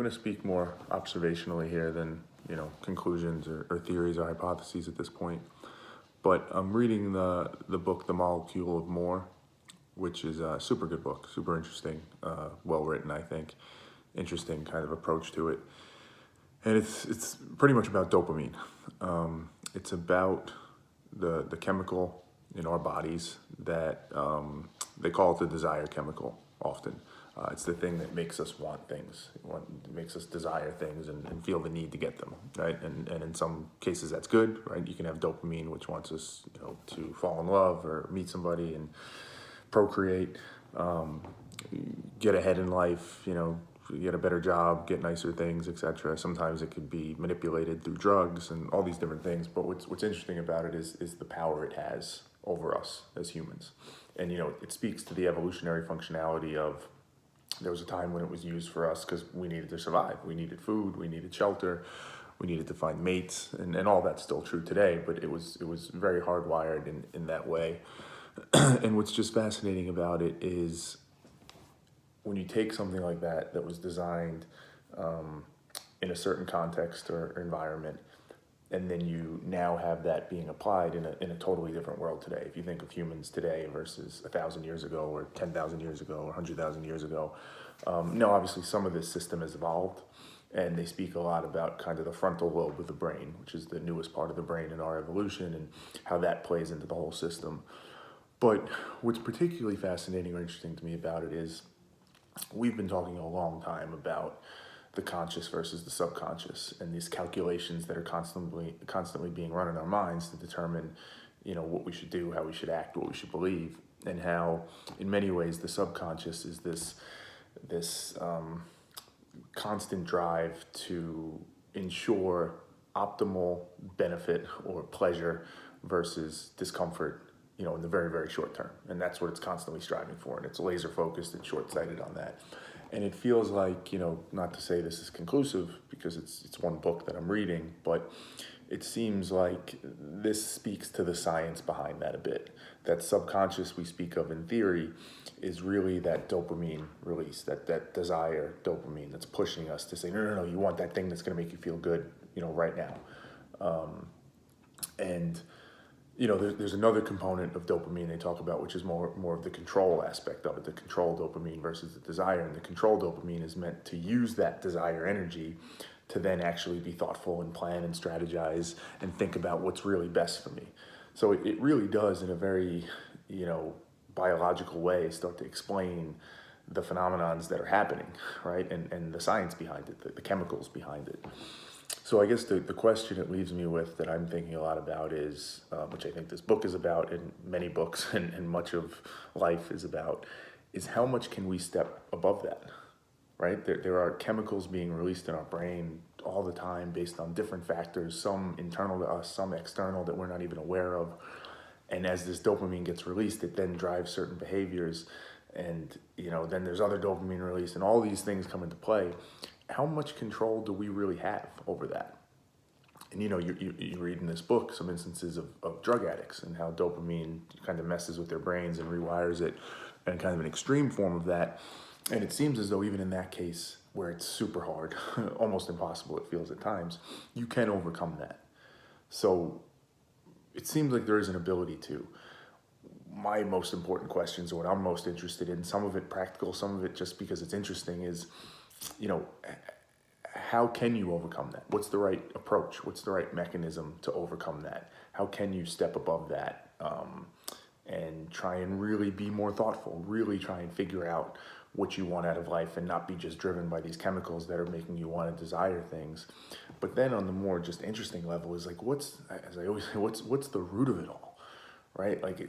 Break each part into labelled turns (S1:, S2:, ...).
S1: going to speak more observationally here than, conclusions or theories or hypotheses at this point. But I'm reading the book, The Molecule of More, which is a super good book, super interesting, well written, I think. Interesting kind of approach to it. And it's pretty much about dopamine. It's about the chemical in our bodies that they call it the desire chemical often. It's the thing that makes us want things, makes us desire things and feel the need to get them, right? And in some cases that's good, right? You can have dopamine, which wants us, to fall in love or meet somebody and procreate, get ahead in life, get a better job, get nicer things, etc. Sometimes it could be manipulated through drugs and all these different things. But what's interesting about it is the power it has over us as humans. And, it speaks to the evolutionary functionality of, there was a time when it was used for us because we needed to survive. We needed food, we needed shelter, we needed to find mates, and all that's still true today, but it was very hardwired in that way. And what's just fascinating about it is when you take something like that was designed in a certain context or environment, and then you now have that being applied in a totally different world today. If you think of humans today versus 1,000 years ago or 10,000 years ago or 100,000 years ago, obviously some of this system has evolved, and they speak a lot about kind of the frontal lobe of the brain, which is the newest part of the brain in our evolution, and how that plays into the whole system. But what's particularly fascinating or interesting to me about it is we've been talking a long time about the conscious versus the subconscious, and these calculations that are constantly being run in our minds to determine, what we should do, how we should act, what we should believe, and how, in many ways, the subconscious is this constant drive to ensure optimal benefit or pleasure versus discomfort, in the very, very short term. And that's what it's constantly striving for. And it's laser focused and short-sighted on that. And it feels like, not to say this is conclusive because it's one book that I'm reading, but it seems like this speaks to the science behind that a bit. That subconscious we speak of in theory is really that dopamine release, that desire dopamine that's pushing us to say, no, you want that thing that's going to make you feel good, right now. There's another component of dopamine they talk about, which is more of the control aspect of it, the control dopamine versus the desire. And the control dopamine is meant to use that desire energy to then actually be thoughtful and plan and strategize and think about what's really best for me. So it really does, in a very, biological way, start to explain the phenomenons that are happening, right? And the science behind it, the chemicals behind it. So I guess the question it leaves me with that I'm thinking a lot about is, which I think this book is about, and many books and much of life is about, is how much can we step above that, right? There are chemicals being released in our brain all the time based on different factors, some internal to us, some external that we're not even aware of. And as this dopamine gets released, it then drives certain behaviors. And, then there's other dopamine release, and all these things come into play. How much control do we really have over that? And you read in this book some instances of drug addicts and how dopamine kind of messes with their brains and rewires it, and kind of an extreme form of that. And it seems as though even in that case, where it's super hard, almost impossible it feels at times, you can overcome that. So it seems like there is an ability to. My most important questions, or what I'm most interested in, some of it practical, some of it just because it's interesting, is how can you overcome that? What's the right approach? What's the right mechanism to overcome that? How can you step above that and try and really be more thoughtful, really try and figure out what you want out of life and not be just driven by these chemicals that are making you want to desire things. But then on the more just interesting level is like, what's the root of it all? Right? Like, are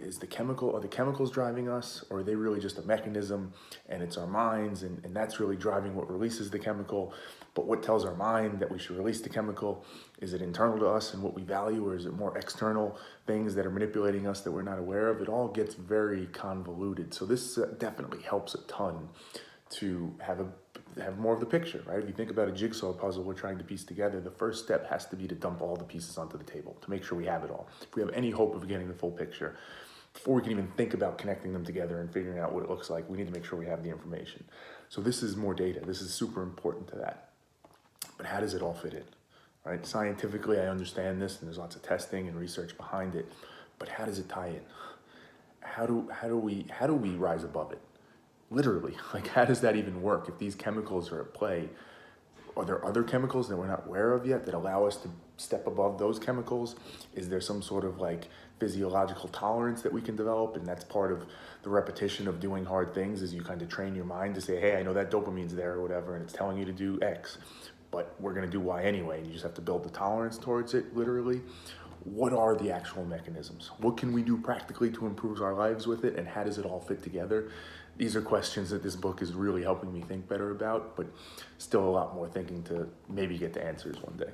S1: the chemicals driving us, or are they really just a mechanism, and it's our minds, and that's really driving what releases the chemical? But what tells our mind that we should release the chemical? Is it internal to us and what we value, or is it more external things that are manipulating us that we're not aware of? It all gets very convoluted. So this definitely helps a ton to have more of the picture, right? If you think about a jigsaw puzzle we're trying to piece together, the first step has to be to dump all the pieces onto the table to make sure we have it all. If we have any hope of getting the full picture, before we can even think about connecting them together and figuring out what it looks like, we need to make sure we have the information. So this is more data. This is super important to that. But how does it all fit in? Right? Scientifically, I understand this, and there's lots of testing and research behind it. But how does it tie in? How do we rise above it? Literally, like how does that even work? If these chemicals are at play, are there other chemicals that we're not aware of yet that allow us to step above those chemicals? Is there some sort of like physiological tolerance that we can develop? And that's part of the repetition of doing hard things, is you kind of train your mind to say, hey, I know that dopamine's there or whatever, and it's telling you to do X, but we're gonna do Y anyway, and you just have to build the tolerance towards it, literally. What are the actual mechanisms? What can we do practically to improve our lives with it, and how does it all fit together? These are questions that this book is really helping me think better about, but still a lot more thinking to maybe get to answers one day.